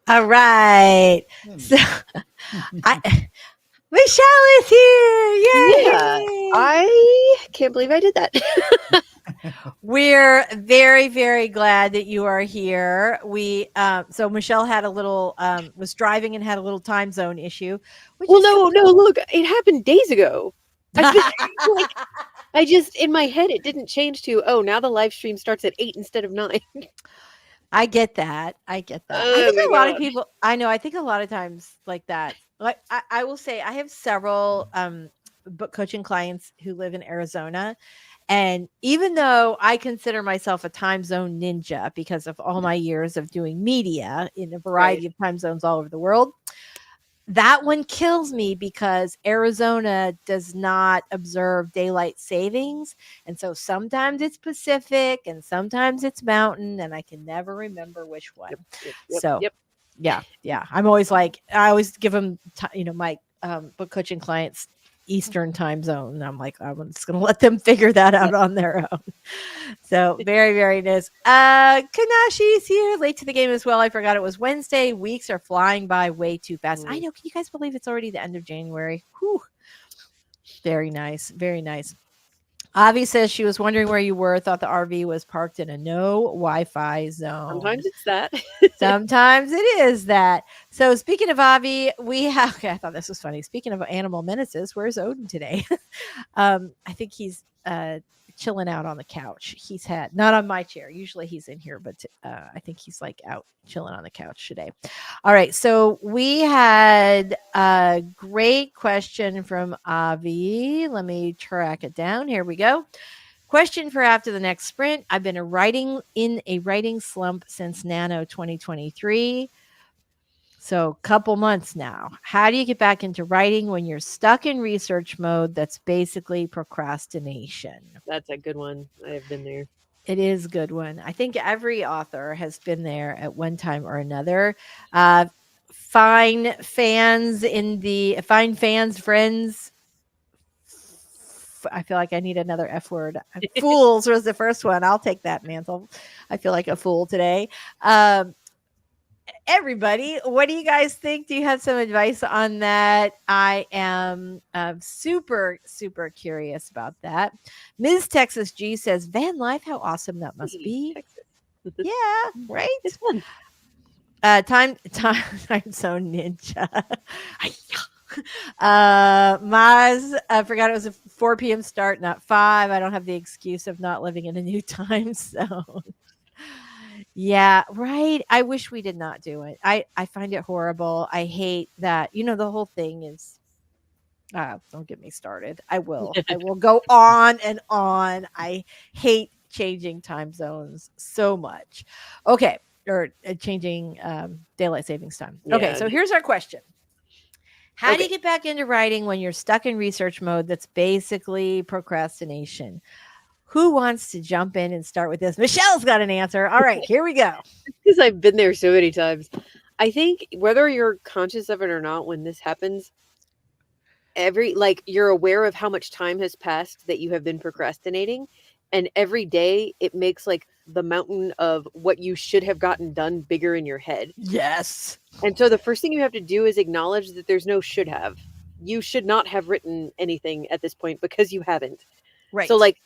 All right. Hmm. So I Michelle is here. Yeah, Yay! I can't believe I did that. We're very, very glad that you are here. So Michelle had a little was driving and had a little time zone issue, which Well, is no, look, it happened days ago. I've been like, I just in my head it didn't change to now the live stream starts at 8 instead of 9. I get that. I get that. I Oh think my a lot of god. people I know, I think a lot of times like that. Like I will say I have several book coaching clients who live in Arizona. And even though I consider myself a time zone ninja because of all my years of doing media in a Right. variety of time zones all over the world, that one kills me because Arizona does not observe daylight savings. And so sometimes it's Pacific and sometimes it's mountain, and I can never remember which one. Yep, yep, yep, So, yep. yeah, yeah. I'm always like, I always give them, my book coaching clients Eastern time zone. And I'm like, I'm just going to let them figure that out Yep. on their own. So very, very nice. Kanashi's here, late to the game as well. I forgot it was Wednesday. Weeks are flying by way too fast. I Mm. know. Can you guys believe it's already the end of January? Whew. Very nice. Very nice. Avi says she was wondering where you were, thought the RV was parked in a no Wi-Fi zone. Sometimes it's that. Sometimes it is that. So speaking of Avi, we have okay, I thought this was funny. Speaking of animal menaces, where's Odin today? I think he's chilling out on the couch. He's had not on my chair. Usually he's in here, but I think he's like out chilling on the couch today. All right. So we had a great question from Avi. Let me track it down. Here we go. Question for after the next sprint. I've been in a writing slump since Nano 2023. So, couple months now. How do you get back into writing when you're stuck in research mode? That's basically procrastination. That's a good one. I have been there. It is a good one. I think every author has been there at one time or another. Find fans, friends. I feel like I need another F word. Fools was the first one. I'll take that mantle. I feel like a fool today. Everybody, what do you guys think? Do you have some advice on that? I am super, super curious about that. Ms. Texas G says, Van Life, how awesome that must Hey, be. Texas. Yeah, right? It's fun. Time zone ninja. Maz, I forgot it was a 4 p.m. start, not 5. I don't have the excuse of not living in a new time zone. Yeah, right. I wish we did not do it. I find it horrible. I hate that. The whole thing is don't get me started. I will. I will go on and on. I hate changing time zones so much. Okay, or changing daylight savings time. Okay, Yeah. so here's our question. How do you Okay. get back into writing when you're stuck in research mode that's basically procrastination? Who wants to jump in and start with this? Michelle's got an answer. All right, here we go. Because I've been there so many times. I think whether you're conscious of it or not, when this happens, you're aware of how much time has passed that you have been procrastinating, and every day it makes like the mountain of what you should have gotten done bigger in your head. Yes. And so the first thing you have to do is acknowledge that there's no should have. You should not have written anything at this point because you haven't. Right. So like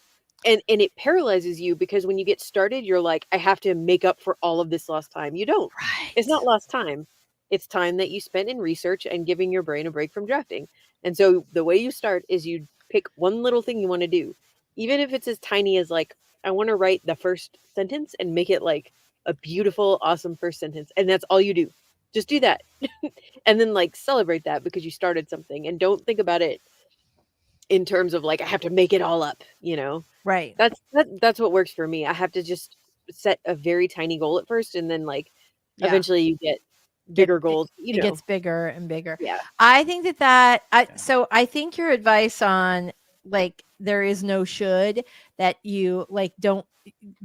and it paralyzes you because when you get started you're like I have to make up for all of this lost time. You don't. Right. It's not lost time. It's time that you spent in research and giving your brain a break from drafting. And so the way you start is you pick one little thing you want to do. Even if it's as tiny as like I want to write the first sentence and make it like a beautiful awesome first sentence and that's all you do. Just do that. And then like celebrate that because you started something and don't think about it in terms of like I have to make it all up, you know. Right. That's what works for me. I have to just set a very tiny goal at first and then like Yeah. eventually you get Get bigger goals, it gets bigger and bigger. Yeah. I think so I think your advice on like there is no should that you like don't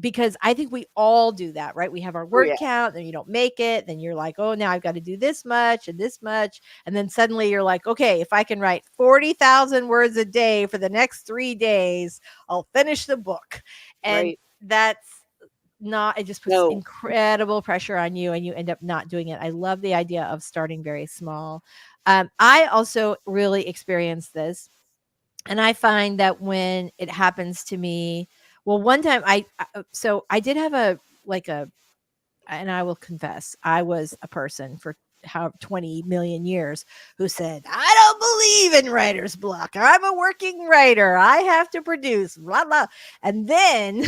because I think we all do that, right? We have our word yeah. count, then you don't make it, then you're like, oh, now I've got to do this much and this much. And then suddenly you're like, okay, if I can write 40,000 words a day for the next 3 days, I'll finish the book. And Right. that's not, it just puts No. incredible pressure on you and you end up not doing it. I love the idea of starting very small. I also really experienced this, and I find that when it happens to me, well, one time so I did have like a, and I will confess, I was a person for how 20 million years who said, I don't believe in writer's block. I'm a working writer. I have to produce, blah, blah. And then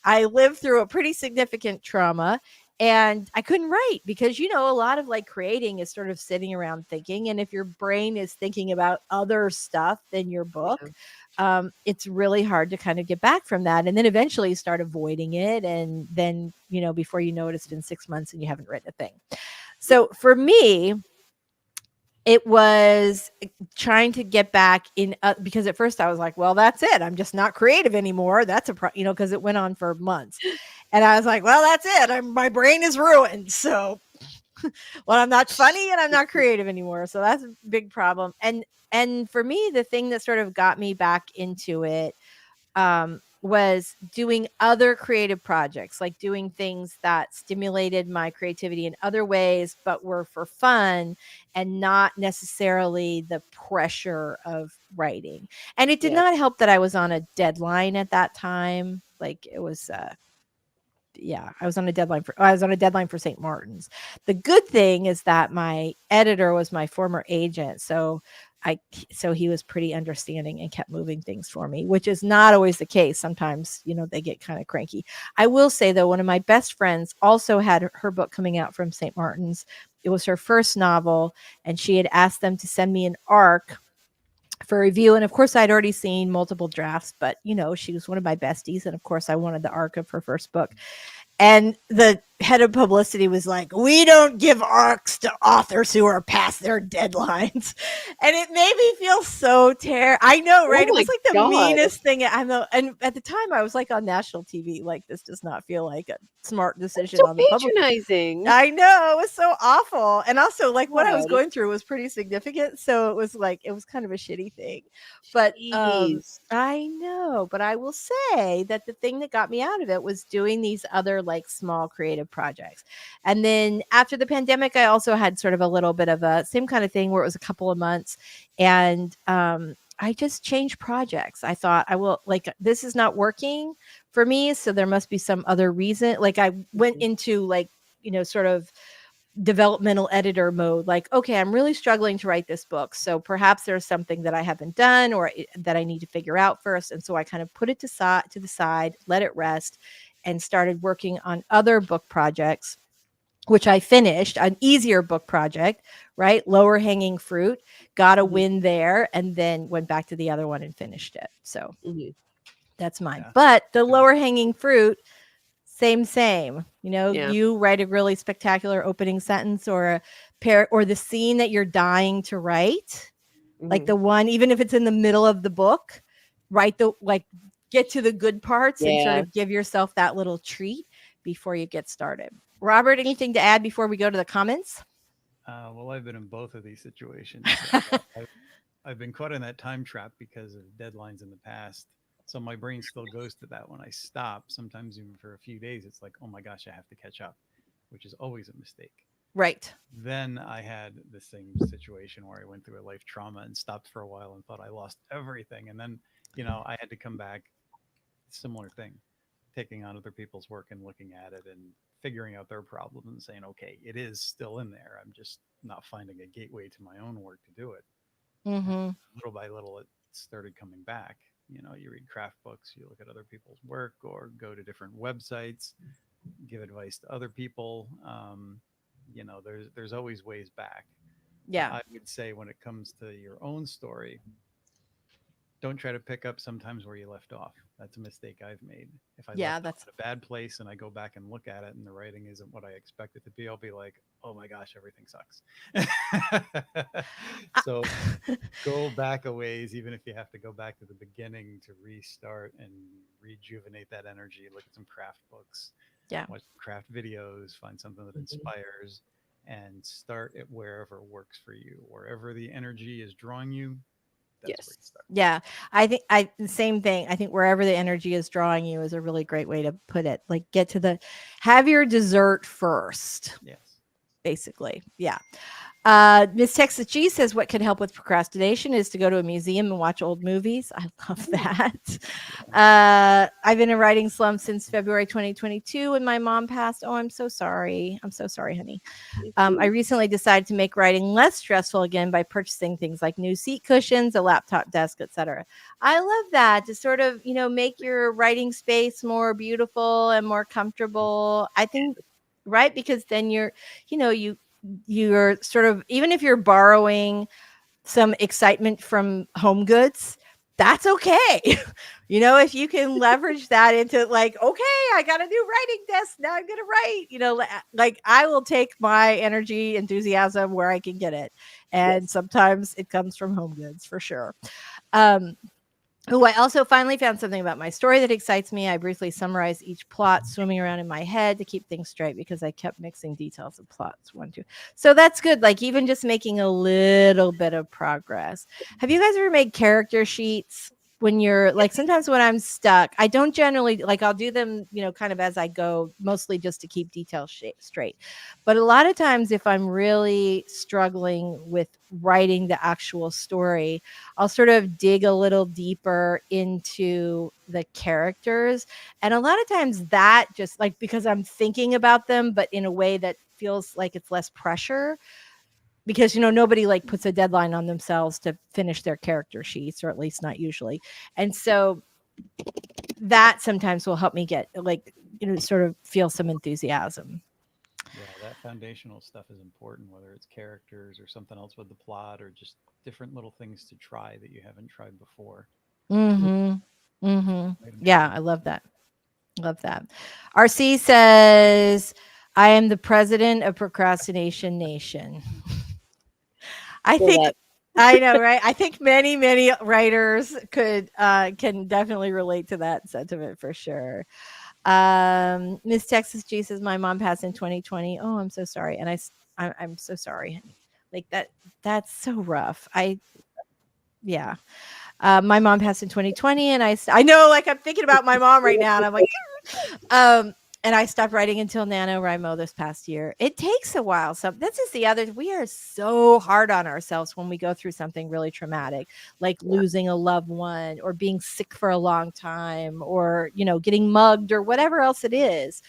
I lived through a pretty significant trauma and I couldn't write because, a lot of like creating is sort of sitting around thinking. And if your brain is thinking about other stuff than your book, it's really hard to kind of get back from that. And then eventually you start avoiding it. And then, before you know it, it's been 6 months and you haven't written a thing. So for me, it was trying to get back in, because at first I was like, well, that's it. I'm just not creative anymore. That's because it went on for months. And I was like, well, that's it. My brain is ruined. So, well, I'm not funny and I'm not creative anymore. So that's a big problem. And for me, the thing that sort of got me back into it was doing other creative projects, like doing things that stimulated my creativity in other ways, but were for fun and not necessarily the pressure of writing. And it did not help that I was on a deadline at that time. Like it was, I was on a deadline for St. Martin's. The good thing is that my editor was my former agent. So he was pretty understanding and kept moving things for me, which is not always the case. Sometimes, they get kind of cranky. I will say though, one of my best friends also had her book coming out from St. Martin's. It was her first novel, and she had asked them to send me an ARC for review. And of course, I'd already seen multiple drafts, but she was one of my besties. And of course, I wanted the ARC of her first book. And the head of publicity was like, we don't give ARCs to authors who are past their deadlines. And it made me feel so terrible. I know, right? Oh It was like the God. meanest thing. And at the time I was like on national TV, like this does not feel like a smart decision So on the public. patronizing. I know, it was so awful. And also like what I was God. going through was pretty significant. So it was kind of a shitty thing. But Jeez. I know, but I will say that the thing that got me out of it was doing these other like small creative projects. And then after the pandemic, I also had sort of a little bit of a same kind of thing where it was a couple of months, and I just changed projects. I thought I will, like, this is not working for me, so there must be some other reason. Like I went into like, sort of developmental editor mode, like, okay, I'm really struggling to write this book, so perhaps there's something that I haven't done or that I need to figure out first. And so I kind of put it to the side, let it rest, and started working on other book projects, which I finished. An easier book project, right? Lower hanging fruit, got a win there, and then went back to the other one and finished it. So that's mine. Yeah. But the lower hanging fruit, same. Yeah. You write a really spectacular opening sentence or a pair or the scene that you're dying to write, like the one, even if it's in the middle of the book, get to the good parts and sort of give yourself that little treat before you get started. Robert, anything to add before we go to the comments? Well, I've been in both of these situations. I've been caught in that time trap because of deadlines in the past. So my brain still goes to that when I stop. Sometimes even for a few days, it's like, oh my gosh, I have to catch up, which is always a mistake. Right. Then I had the same situation where I went through a life trauma and stopped for a while and thought I lost everything. And then, I had to come back. Similar thing, taking on other people's work and looking at it and figuring out their problems and saying, okay, it is still in there. I'm just not finding a gateway to my own work to do it. Little by little, it started coming back. You read craft books, you look at other people's work, or go to different websites, give advice to other people. There's always ways back. Yeah. I would say when it comes to your own story, don't try to pick up sometimes where you left off. That's a mistake I've made. If I left off at a bad place and I go back and look at it and the writing isn't what I expect it to be, I'll be like, oh my gosh, everything sucks. So go back a ways, even if you have to go back to the beginning to restart and rejuvenate that energy. Look at some craft books, watch craft videos, find something that inspires, and start it wherever works for you. Wherever the energy is drawing you, That's Yes. where you start. Yeah, I think the same thing. I think wherever the energy is drawing you is a really great way to put it. Like have your dessert first, Yes. basically. Yeah. Miss Texas G says what could help with procrastination is to go to a museum and watch old movies. I love that. I've been in a writing slump since February 2022 when my mom passed. Oh, I'm so sorry. I'm so sorry, honey. I recently decided to make writing less stressful again by purchasing things like new seat cushions, a laptop desk, etc. I love that, to sort of, make your writing space more beautiful and more comfortable. I think, right? Because then you're sort of, even if you're borrowing some excitement from Home Goods, that's okay. If you can leverage that into like, okay, I got a new writing desk. Now I'm going to write, like I will take my energy, enthusiasm where I can get it. And Yes. sometimes it comes from Home Goods for sure. I also finally found something about my story that excites me. I briefly summarized each plot swimming around in my head to keep things straight because I kept mixing details of plots. 1, 2. So that's good. Like even just making a little bit of progress. Have you guys ever made character sheets? When you're like, sometimes when I'm stuck, I don't generally like, I'll do them, kind of as I go, mostly just to keep details straight. But a lot of times, if I'm really struggling with writing the actual story, I'll sort of dig a little deeper into the characters. And a lot of times that just like, because I'm thinking about them, but in a way that feels like it's less pressure, because nobody like puts a deadline on themselves to finish their character sheets, or at least not usually. And so that sometimes will help me get like, sort of feel some enthusiasm. Yeah, that foundational stuff is important, whether it's characters or something else with the plot or just different little things to try that you haven't tried before. Yeah, I love that. Love that. RC says, I am the president of Procrastination Nation. I Feel think that. I know, right? I think many writers can definitely relate to that sentiment for sure. Miss Texas G says my mom passed in 2020. Oh, I'm so sorry. And I'm so sorry, honey. Like that's so rough. Yeah. My mom passed in 2020 and I know, like I'm thinking about my mom right now and I'm like, and I stopped writing until NaNoWriMo this past year. It takes a while. So this is the other, we are so hard on ourselves when we go through something really traumatic, like losing a loved one or being sick for a long time or, getting mugged or whatever else it is.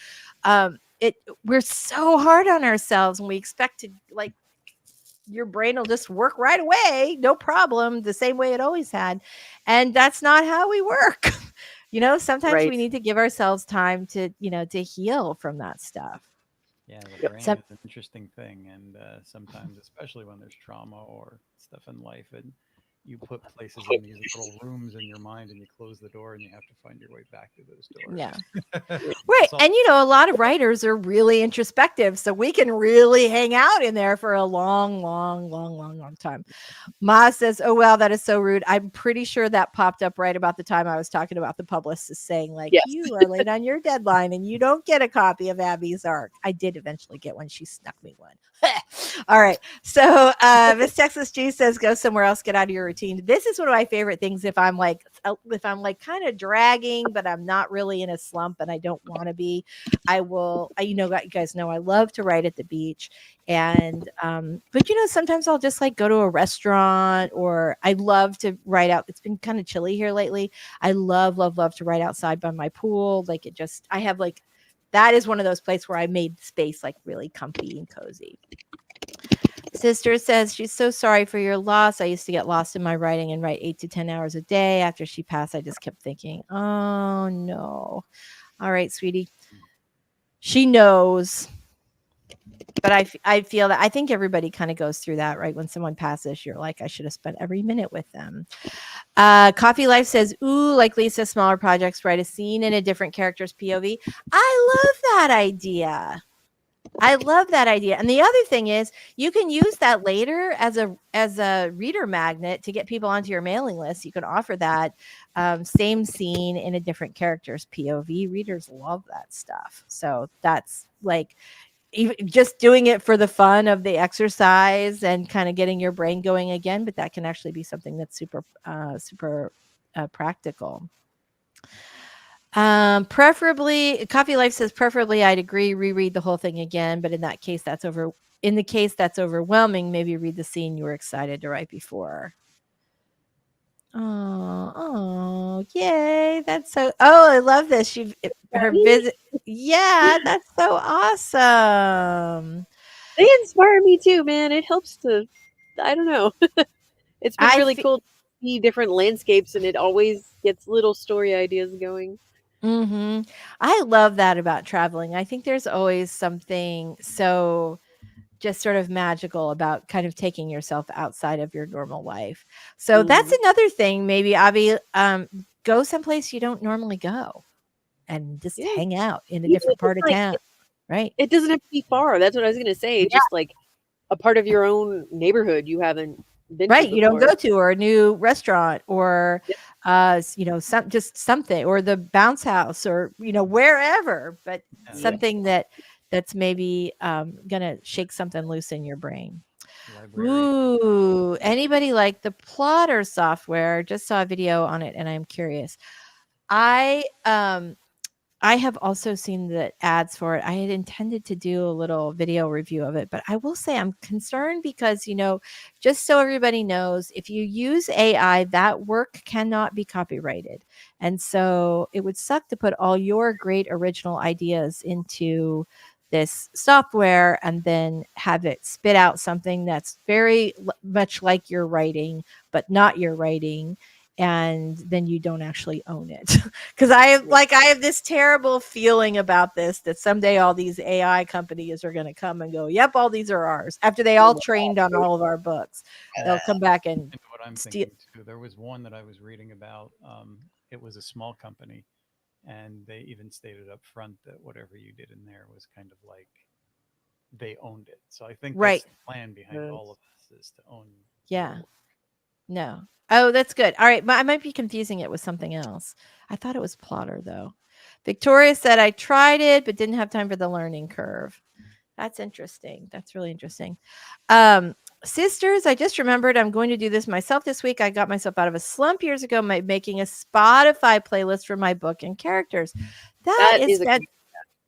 We're so hard on ourselves and we expect to like, your brain will just work right away, no problem, the same way it always had. And that's not how we work. Sometimes Right. we need to give ourselves time to, to heal from that stuff. Yeah, the Yep. brain is an interesting thing, and sometimes, especially when there's trauma or stuff in life, and you put places in these little rooms in your mind, and you close the door, and you have to find your way back to those doors. Yeah. Right. And a lot of writers are really introspective, so we can really hang out in there for a long time. Ma says, oh, well, that is so rude. I'm pretty sure that popped up right about the time I was talking about the publicist saying, like, Yes. you are late on your deadline and you don't get a copy of Abby's Arc. I did eventually get one. She snuck me one. All right. So Miss Texas G says, go somewhere else, get out of your routine. This is one of my favorite things if I'm like kind of dragging, but I'm not really in a slump and I don't want to be. You guys know I love to write at the beach. And but sometimes I'll just like go to a restaurant, or I love to write out. It's been kind of chilly here lately. I love to write outside by my pool. Like I have like, that is one of those places where I made space like really comfy and cozy. Sister says she's so sorry for your loss. I used to get lost in my writing and write 8 to 10 hours a day. After she passed, I just kept thinking, oh no. All right, sweetie. She knows. But I feel that I think everybody kind of goes through that, right? When someone passes, you're like, I should have spent every minute with them. Coffee Life says, ooh, like Lisa, smaller projects, write a scene in a different character's POV. I love that idea. And the other thing is you can use that later as a reader magnet to get people onto your mailing list. You can offer that same scene in a different character's POV. Readers love that stuff. So that's like, even just doing it for the fun of the exercise and kind of getting your brain going again, but that can actually be something that's super practical. Preferably, Coffee Life says preferably I'd agree reread the whole thing again, but in the case that's overwhelming, maybe read the scene you were excited to write before. Oh, yay. That's so I love this. Her Right? visit. Yeah, that's so awesome. They inspire me too, man. It helps to, I don't know. It's been I really fe- cool to see different landscapes, and it always gets little story ideas going. Mhm. I love that about traveling. I think there's always something so just sort of magical about kind of taking yourself outside of your normal life. So that's Mhm. another thing. Maybe Avi, go someplace you don't normally go and just Yeah. hang out in a Even if different it's part of like, town. Right. it doesn't have to be far. That's what I was gonna say. Yeah. Just like a part of your own neighborhood you haven't been to Right. You don't before. go to or a new restaurant or Yep. just something or the bounce house or wherever, but Yeah, Yep. something that's maybe gonna shake something loose in your brain. librarian. Ooh, anybody like the Plotter software? Just saw a video on it and I'm curious. I I have also seen the ads for it. I had intended to do a little video review of it, but I will say I'm concerned because, just so everybody knows, if you use AI, that work cannot be copyrighted. And so it would suck to put all your great original ideas into this software and then have it spit out something that's very much like your writing, but not your writing. And then you don't actually own it. Because I have this terrible feeling about this that someday all these AI companies are going to come and go, yep, all these are ours. After they all trained on all of our books, they'll come back and Into what I'm steal. thinking too. There was one that I was reading about. It was a small company, and they even stated up front that whatever you did in there was kind of like they owned it. So I think that's Right. the plan behind all of this is to own your Yeah. work. No. Oh, that's good. All right. I might be confusing it with something else. I thought it was Plotter, though. Victoria said, I tried it, but didn't have time for the learning curve. That's interesting. That's really interesting. Sisters, I just remembered I'm going to do this myself this week. I got myself out of a slump years ago by making a Spotify playlist for my book and characters. That is a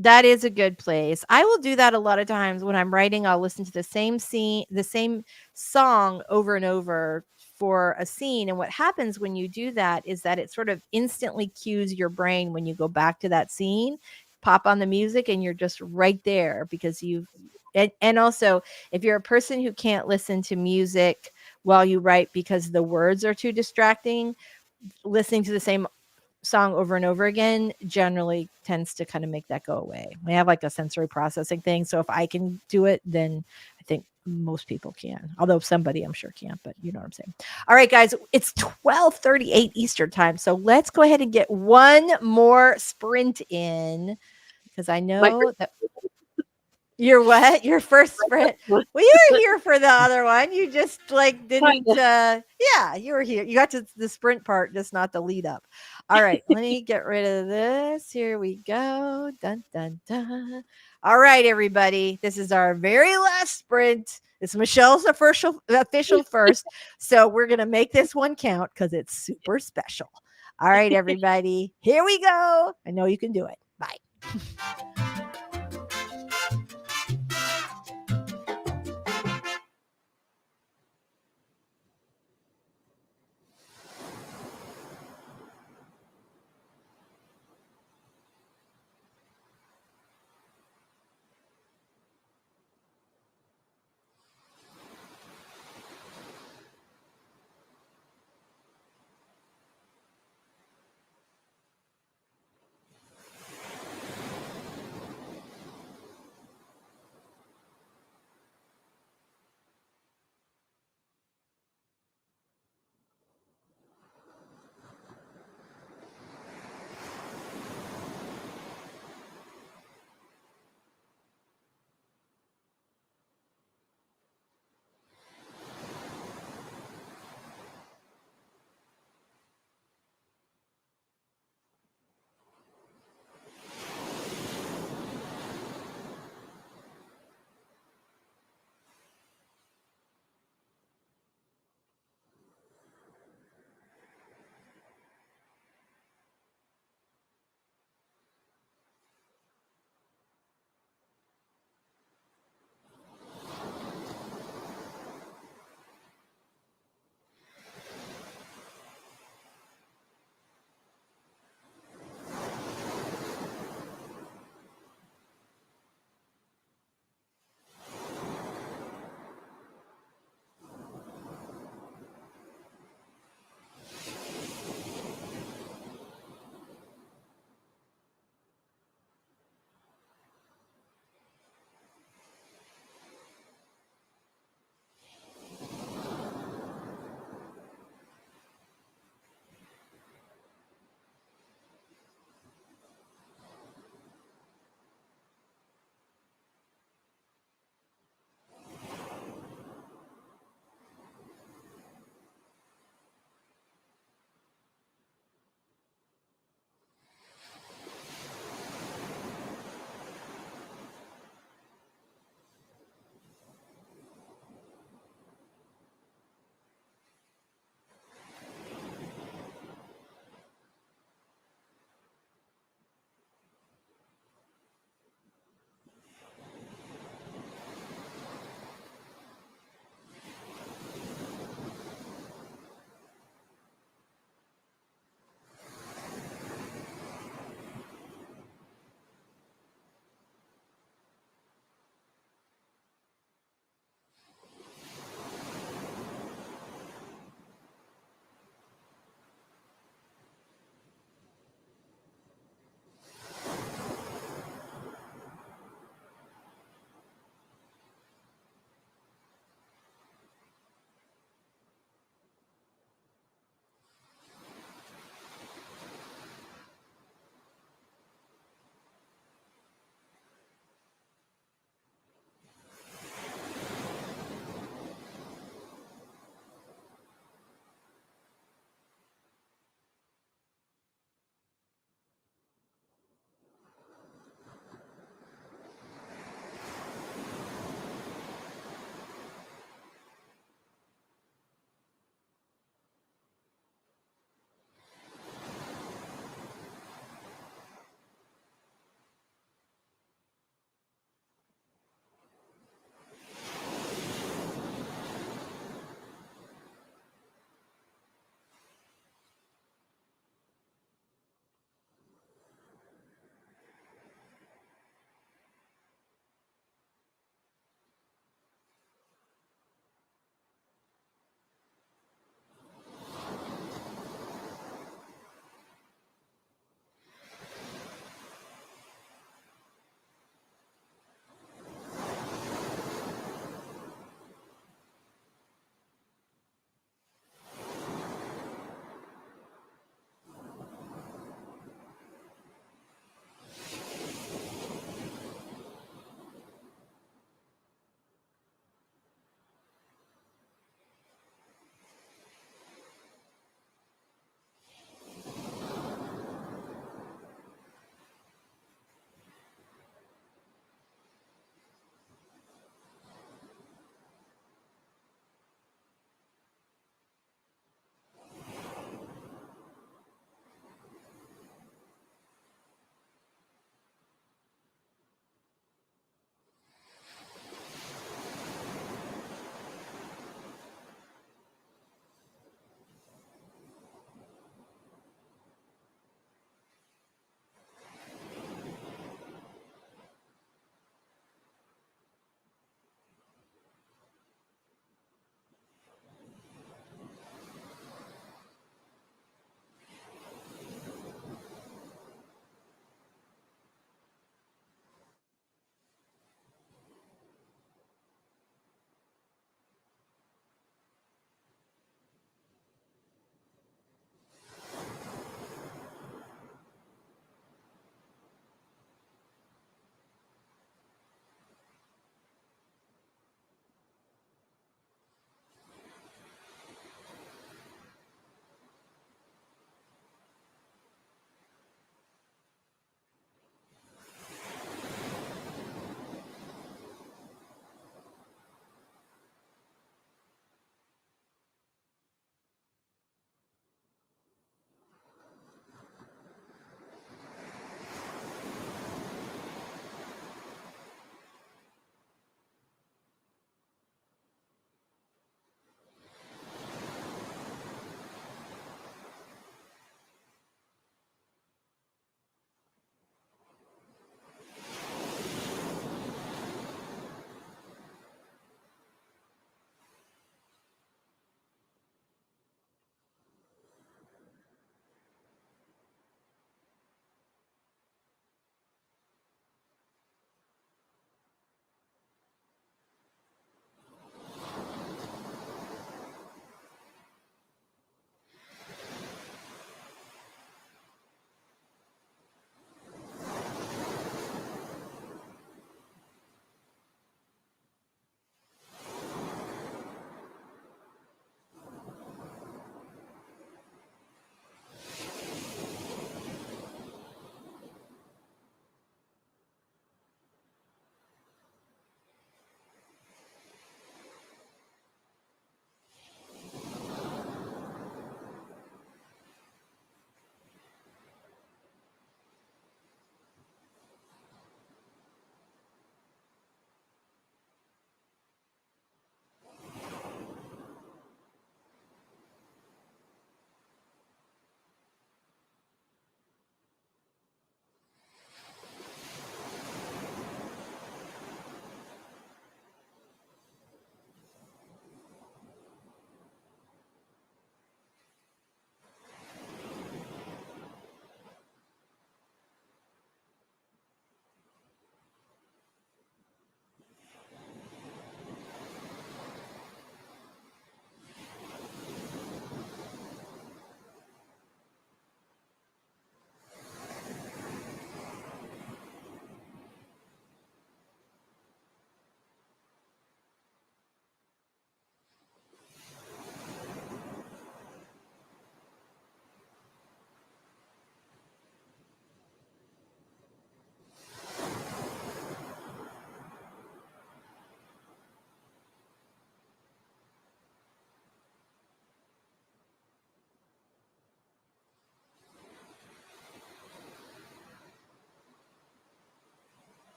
That is a good place. I will do that a lot of times when I'm writing. I'll listen to the same scene, the same song over and over for a scene. And what happens when you do that is that it sort of instantly cues your brain when you go back to that scene, pop on the music, and you're just right there because and also if you're a person who can't listen to music while you write because the words are too distracting, listening to the same song over and over again generally tends to kind of make that go away. We have like a sensory processing thing. So if I can do it, then I think most people can. Although somebody I'm sure can't, but you know what I'm saying. All right, guys, it's 12:38 Eastern time. So let's go ahead and get one more sprint in because I know that your what? Your first sprint. Well, you were here for the other one. You just didn't yeah, you were here. You got to the sprint part, just not the lead up. All right, let me get rid of this. Here we go. Dun dun dun. All right, everybody. This is our very last sprint. It's Michelle's official first. So we're gonna make this one count because it's super special. All right, everybody. Here we go. I know you can do it. Bye.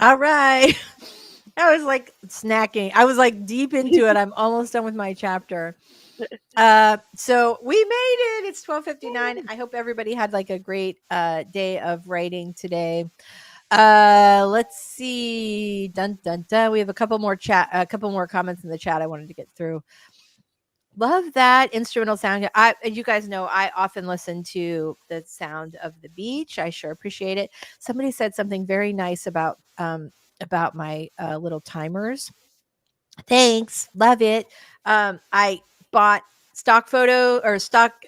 All right. I was like snacking. I was like deep into it. I'm almost done with my chapter. So we made it. It's 12:59. I hope everybody had like a great day of writing today. Let's see. Dun dun dun. We have a couple more comments in the chat I wanted to get through. Love that instrumental sound. You guys know I often listen to the sound of the beach. I sure appreciate it. Somebody said something very nice about my little timers. Thanks, love it. I bought stock photo or stock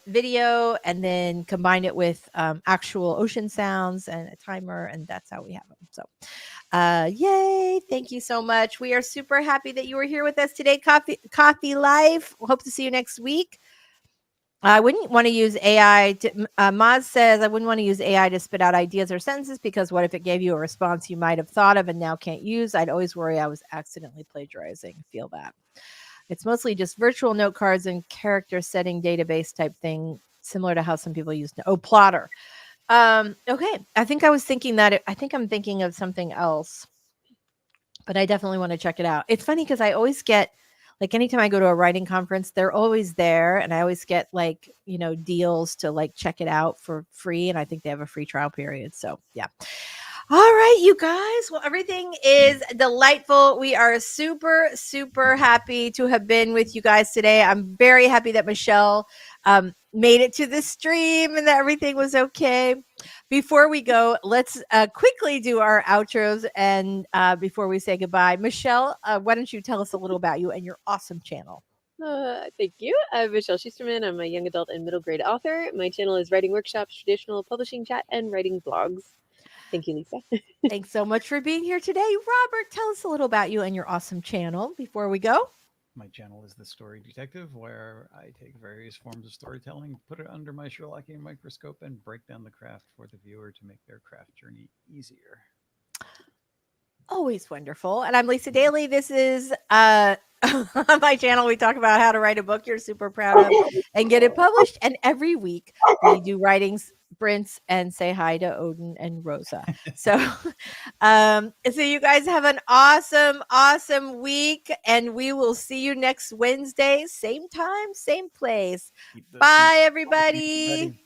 video and then combined it with actual ocean sounds and a timer, and that's how we have them. So yay, thank you so much. We are super happy that you were here with us today. Coffee Life, hope to see you next week. I wouldn't want to use AI. Maz says, I wouldn't want to use AI to spit out ideas or sentences because what if it gave you a response you might have thought of and now can't use? I'd always worry I was accidentally plagiarizing. Feel that. It's mostly just virtual note cards and character setting database type thing, similar to how some people use Plotter. Okay. I think I was thinking that. I think I'm thinking of something else, but I definitely want to check it out. It's funny because I always get, like, anytime I go to a writing conference, they're always there, and I always get like, deals to like check it out for free, and I think they have a free trial period. So yeah. All right, you guys. Well, everything is delightful. We are super, super happy to have been with you guys today. I'm very happy that Michelle made it to the stream and that everything was okay. Before we go, let's quickly do our outros. And before we say goodbye, Michelle, why don't you tell us a little about you and your awesome channel? Thank you. I'm Michelle Schusterman. I'm a young adult and middle grade author. My channel is Writing Workshops, Traditional Publishing Chat, and Writing Blogs. Thank you, Lisa. Thanks so much for being here today. Robert, tell us a little about you and your awesome channel before we go. My channel is The Story Detective, where I take various forms of storytelling, put it under my Sherlockian microscope, and break down the craft for the viewer to make their craft journey easier. Always wonderful. And I'm Lisa Daly. This is on my channel. We talk about how to write a book you're super proud of and get it published. And every week we do writing sprints and say hi to Odin and Rosa. So you guys have an awesome week, and we will see you next Wednesday, same time, same place. Bye, everybody.